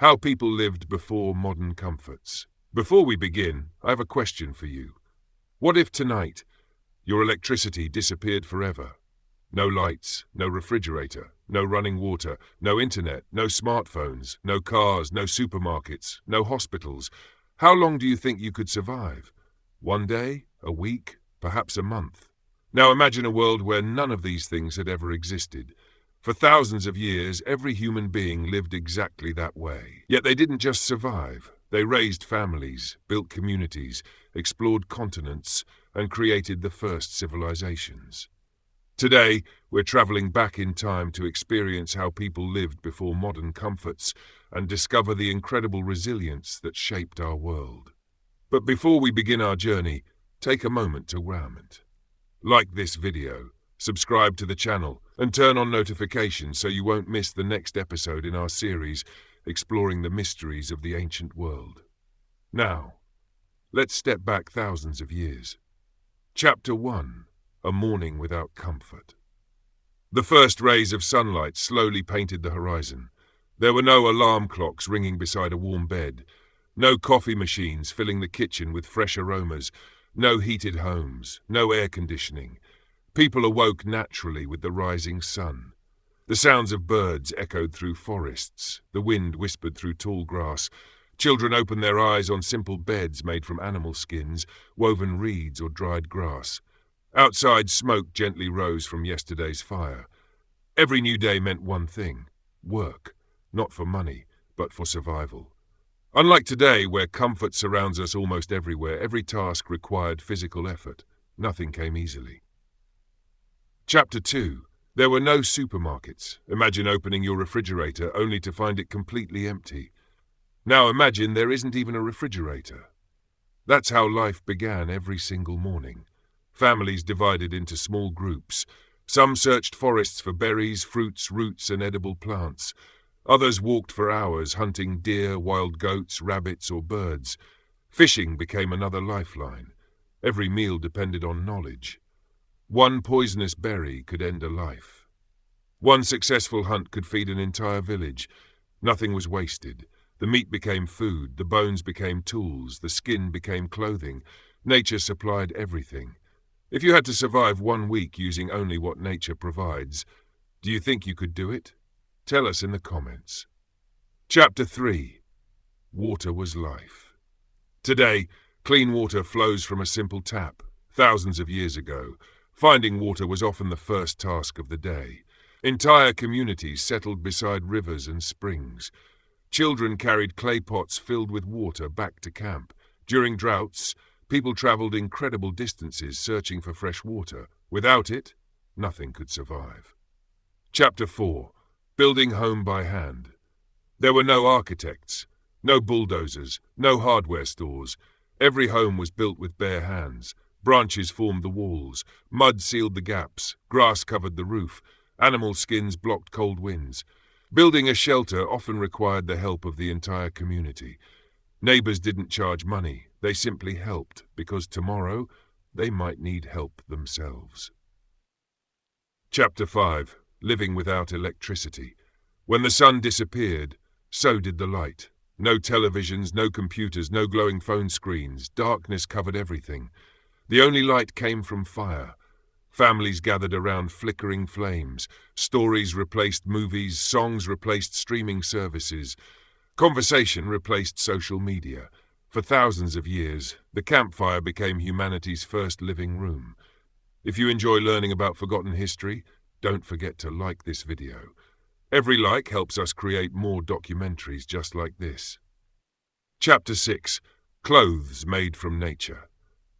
How people lived before modern comforts. Before we begin, I have a question for you. What if tonight your electricity disappeared forever? No lights, no refrigerator, no running water, no internet, no smartphones, no cars, no supermarkets, no hospitals. How long do you think you could survive? 1 day? A week? Perhaps a month? Now imagine a world where none of these things had ever existed. For thousands of years, every human being lived exactly that way. Yet they didn't just survive. They raised families, built communities, explored continents, and created the first civilizations. Today, we're traveling back in time to experience how people lived before modern comforts and discover the incredible resilience that shaped our world. But before we begin our journey, take a moment to ground. Like this video, subscribe to the channel, and turn on notifications so you won't miss the next episode in our series exploring the mysteries of the ancient world. Now, let's step back thousands of years. Chapter 1. A Morning Without Comfort. The first rays of sunlight slowly painted the horizon. There were no alarm clocks ringing beside a warm bed, no coffee machines filling the kitchen with fresh aromas, no heated homes, no air conditioning. People awoke naturally with the rising sun. The sounds of birds echoed through forests. The wind whispered through tall grass. Children opened their eyes on simple beds made from animal skins, woven reeds or dried grass. Outside, smoke gently rose from yesterday's fire. Every new day meant one thing: work, not for money, but for survival. Unlike today, where comfort surrounds us almost everywhere, every task required physical effort. Nothing came easily. Chapter 2. There were no supermarkets. Imagine opening your refrigerator only to find it completely empty. Now imagine there isn't even a refrigerator. That's how life began every single morning. Families divided into small groups. Some searched forests for berries, fruits, roots, and edible plants. Others walked for hours hunting deer, wild goats, rabbits, or birds. Fishing became another lifeline. Every meal depended on knowledge. One poisonous berry could end a life. One successful hunt could feed an entire village. Nothing was wasted. The meat became food, the bones became tools, the skin became clothing. Nature supplied everything. If you had to survive 1 week using only what nature provides, do you think you could do it? Tell us in the comments. Chapter 3. Water was life. Today, clean water flows from a simple tap. Thousands of years ago, finding water was often the first task of the day. Entire communities settled beside rivers and springs. Children carried clay pots filled with water back to camp. During droughts, people traveled incredible distances searching for fresh water. Without it, nothing could survive. Chapter 4. Building home by hand. There were no architects, no bulldozers, no hardware stores. Every home was built with bare hands. Branches formed the walls, mud sealed the gaps, grass covered the roof, animal skins blocked cold winds. Building a shelter often required the help of the entire community. Neighbors didn't charge money, they simply helped, because tomorrow they might need help themselves. Chapter 5. Living without electricity. When the sun disappeared, so did the light. No televisions, no computers, no glowing phone screens. Darkness covered everything. The only light came from fire. Families gathered around flickering flames. Stories replaced movies, songs replaced streaming services. Conversation replaced social media. For thousands of years, the campfire became humanity's first living room. If you enjoy learning about forgotten history, don't forget to like this video. Every like helps us create more documentaries just like this. Chapter 6. Clothes made from nature.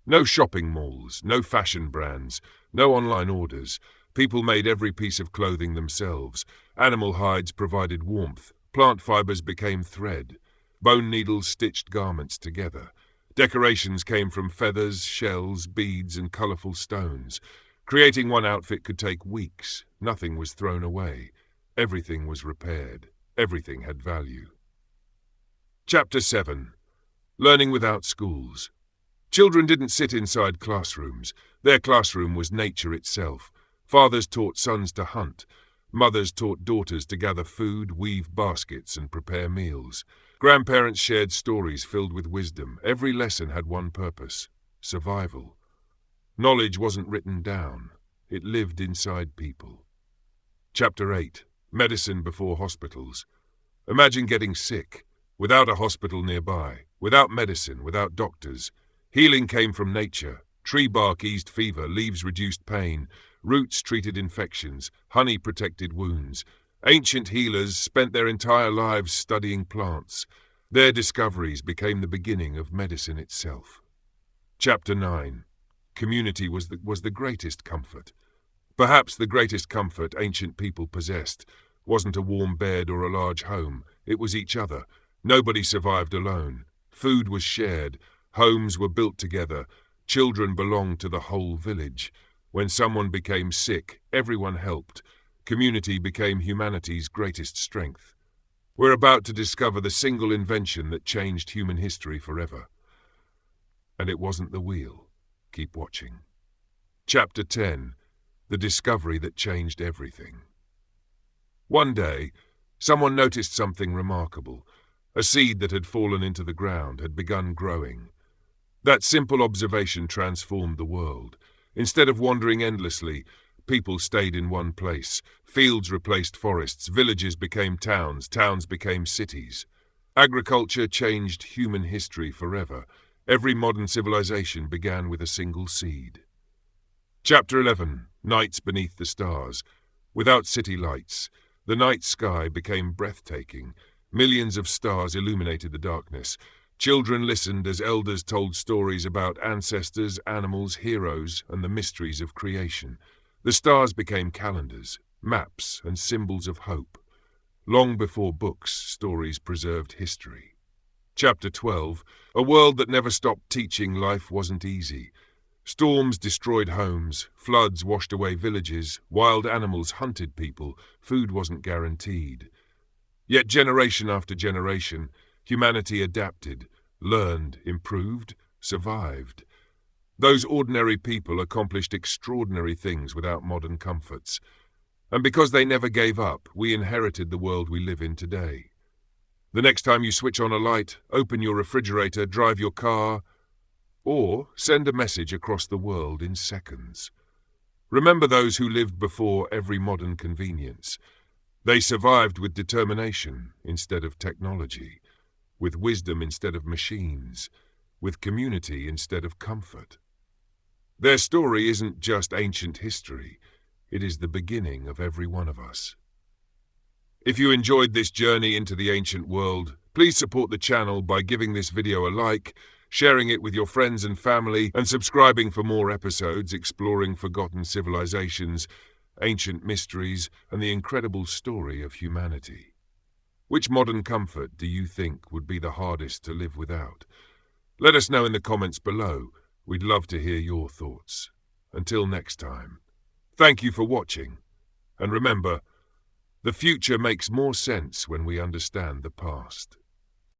No shopping malls, no fashion brands, no online orders. People made every piece of clothing themselves. Animal hides provided warmth. Plant fibers became thread. Bone needles stitched garments together. Decorations came from feathers, shells, beads, and colorful stones. Creating one outfit could take weeks. Nothing was thrown away. Everything was repaired. Everything had value. Chapter 7. Learning without schools. Children didn't sit inside classrooms. Their classroom was nature itself. Fathers taught sons to hunt. Mothers taught daughters to gather food, weave baskets, and prepare meals. Grandparents shared stories filled with wisdom. Every lesson had one purpose: survival. Knowledge wasn't written down. It lived inside people. Chapter 8. Medicine before hospitals. Imagine getting sick, without a hospital nearby, without medicine, without doctors. Healing came from nature. Tree bark eased fever, leaves reduced pain, roots treated infections, honey protected wounds. Ancient healers spent their entire lives studying plants. Their discoveries became the beginning of medicine itself. Chapter 9. Community was the greatest comfort. Perhaps the greatest comfort ancient people possessed wasn't a warm bed or a large home. It was each other. Nobody survived alone. Food was shared. Homes were built together. Children belonged to the whole village. When someone became sick, everyone helped. Community became humanity's greatest strength. We're about to discover the single invention that changed human history forever. And it wasn't the wheel. Keep watching. Chapter 10. The discovery that changed everything. One day, someone noticed something remarkable. A seed that had fallen into the ground had begun growing. That simple observation transformed the world. Instead of wandering endlessly, people stayed in one place. Fields replaced forests, villages became towns, towns became cities. Agriculture changed human history forever. Every modern civilization began with a single seed. Chapter 11. Nights beneath the stars. Without city lights, the night sky became breathtaking. Millions of stars illuminated the darkness. Children listened as elders told stories about ancestors, animals, heroes, and the mysteries of creation. The stars became calendars, maps, and symbols of hope. Long before books, stories preserved history. Chapter 12. A world that never stopped teaching life wasn't easy. Storms destroyed homes, floods washed away villages, wild animals hunted people, food wasn't guaranteed. Yet generation after generation, humanity adapted, learned, improved, survived. Those ordinary people accomplished extraordinary things without modern comforts. And because they never gave up, we inherited the world we live in today. The next time you switch on a light, open your refrigerator, drive your car, or send a message across the world in seconds. Remember those who lived before every modern convenience. They survived with determination instead of technology, with wisdom instead of machines, with community instead of comfort. Their story isn't just ancient history, it is the beginning of every one of us. If you enjoyed this journey into the ancient world, please support the channel by giving this video a like, sharing it with your friends and family, and subscribing for more episodes exploring forgotten civilizations, ancient mysteries, and the incredible story of humanity. Which modern comfort do you think would be the hardest to live without? Let us know in the comments below. We'd love to hear your thoughts. Until next time, thank you for watching. And remember, the future makes more sense when we understand the past.